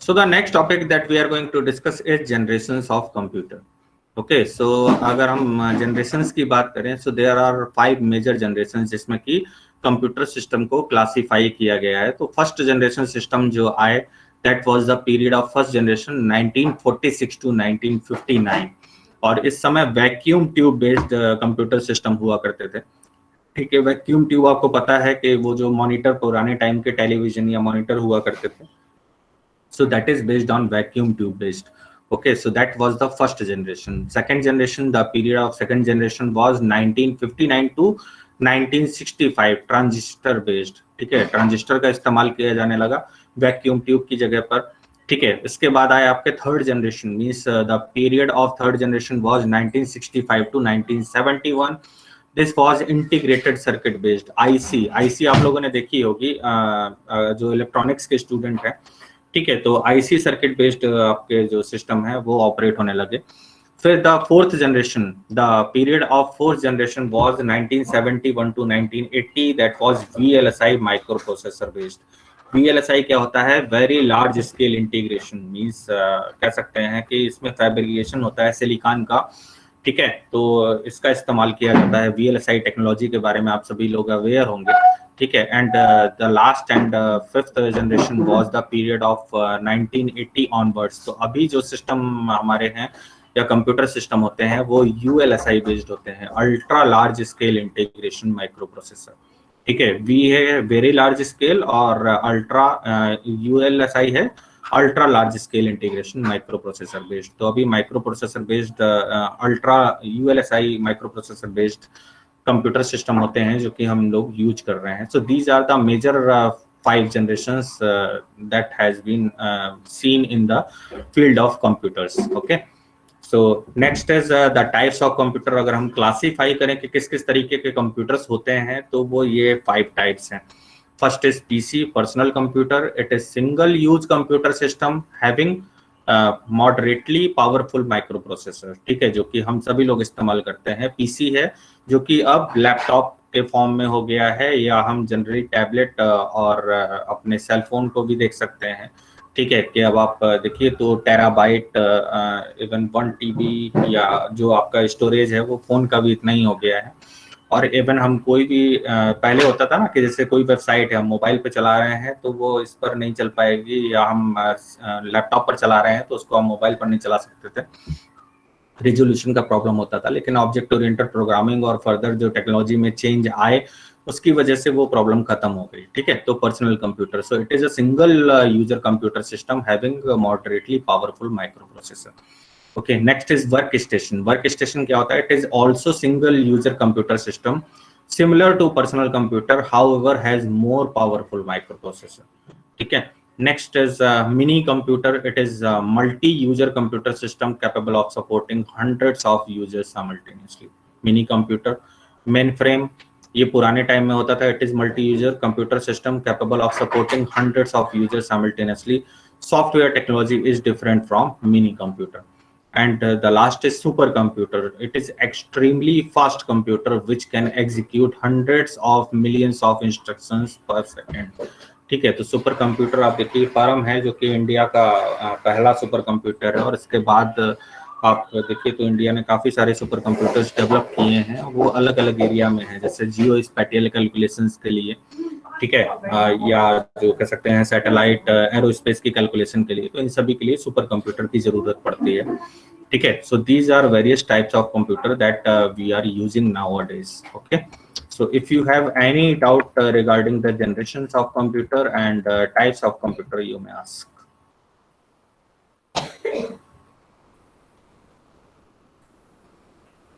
So the next topic that we are going to discuss is generations of computer. Okay, so अगर हम generations की बात करें, so there are 5 major generations जिसमें कि computer system को क्लासीफाई किया गया है. तो फर्स्ट जनरेशन सिस्टम जो आए, that was the period of first generation 1946 to 1959, और इस समय vacuum tube based computer system हुआ करते थे. ठीक है, वैक्यूम ट्यूब आपको पता है कि वो जो मॉनिटर पुराने टाइम के टेलीविजन या मॉनिटर हुआ करते थे, so that is based on vacuum tube based. Okay, so that was the first generation. Second generation, the period of second generation was 1959 to 1965, transistor based. ठीक है, ट्रांजिस्टर का इस्तेमाल किया जाने लगा वैक्यूम ट्यूब की जगह पर. ठीक है, इसके बाद आए आपके third generation, means the period of third generation was 1965 to 1971. This was integrated circuit based. IC आप लोगों ने देखी होगी, जो इलेक्ट्रॉनिक्स के स्टूडेंट हैं. ठीक है, तो आईसी सर्किट बेस्ड आपके जो सिस्टम है वो ऑपरेट होने लगे. फिर the fourth generation, the period of fourth generation was 1971 to 1980, that was VLSI microprocessor based. VLSI क्या होता है? Very large scale integration, means कह सकते हैं कि इसमें फैब्रिकेशन होता है सिलिकॉन का. ठीक है, तो इसका इस्तेमाल किया जाता है. वीएलएसआई टेक्नोलॉजी के बारे में आप सभी लोग अवेयर होंगे. ठीक है, and the last and fifth generation was the period of 1980 onwards. तो अभी जो सिस्टम हमारे हैं या कंप्यूटर सिस्टम होते हैं वो यूएलएसआई बेस्ड होते हैं, ultra large scale integration micro processor. ठीक है, वी है वेरी लार्ज स्केल और अल्ट्रा यूएलएसआई है ultra large scale integration micro processor based. तो अभी micro processor based ultra ULSI micro processor based computer system होते हैं जो कि हम लोग यूज कर रहे हैं. So these are the major 5 generations that has been seen in the field of computers. Okay, so next is the types of computer. अगर हम क्लासीफाई करें कि किस किस तरीके के कंप्यूटर्स होते हैं तो वो ये 5 टाइप्स हैं. First is PC, personal computer. It is single use computer system having moderately powerful microprocessor. ठीक है, जो कि हम सभी लोग इस्तेमाल करते हैं. पीसी है जो कि अब लैपटॉप के फॉर्म में हो गया है, या हम जनरली टैबलेट और अपने सेल फोन को भी देख सकते हैं. ठीक है, कि अब आप देखिए तो टेराबाइट, इवन 1 टीबी या जो आपका स्टोरेज है वो फोन का भी इतना ही हो गया है. और इवन हम कोई भी पहले होता था ना कि जैसे कोई वेबसाइट है हम मोबाइल पे चला रहे हैं तो वो इस पर नहीं चल पाएगी, या हम लैपटॉप पर चला रहे हैं तो उसको हम मोबाइल पर नहीं चला सकते थे, रिजोल्यूशन का प्रॉब्लम होता था. लेकिन ऑब्जेक्ट ओरिएंटेड प्रोग्रामिंग और फर्दर जो टेक्नोलॉजी में चेंज आए उसकी वजह से वो प्रॉब्लम खत्म हो गई. ठीक है, तो personal computer, so it is a single user computer system having moderately powerful microprocessor. Okay, next is workstation. Workstation क्या होता है? It is also single user computer system similar to personal computer, however has more powerful microprocessor. ठीक है, next is mini computer. It is a multi-user computer system capable of supporting hundreds of users simultaneously. Mini computer. Mainframe, ये पुराने time में होता था. It is multi-user computer system capable of supporting hundreds of users simultaneously. Software technology is different from mini computer. And the last is supercomputer. It is extremely fast computer which can execute hundreds of millions of instructions per second. ठीक है, तो super computer आप देखिए farm है जो कि India का पहला सुपर कंप्यूटर है. और इसके बाद आप देखिए तो इंडिया ने काफ़ी सारे सुपर कंप्यूटर्स डेवलप किए हैं, वो अलग अलग एरिया में है, जैसे जियो स्पैटियल कैलकुलेशंस के लिए. ठीक है, या जो कह सकते हैं सैटेलाइट एरोस्पेस की कैलकुलेशन के लिए. तो इन सभी के लिए सुपर कंप्यूटर की ज़रूरत पड़ती है. ठीक है, so these are various types of computer that we are using nowadays. Okay, so if you have any doubt regarding the generations of computer and types of computer, you may ask.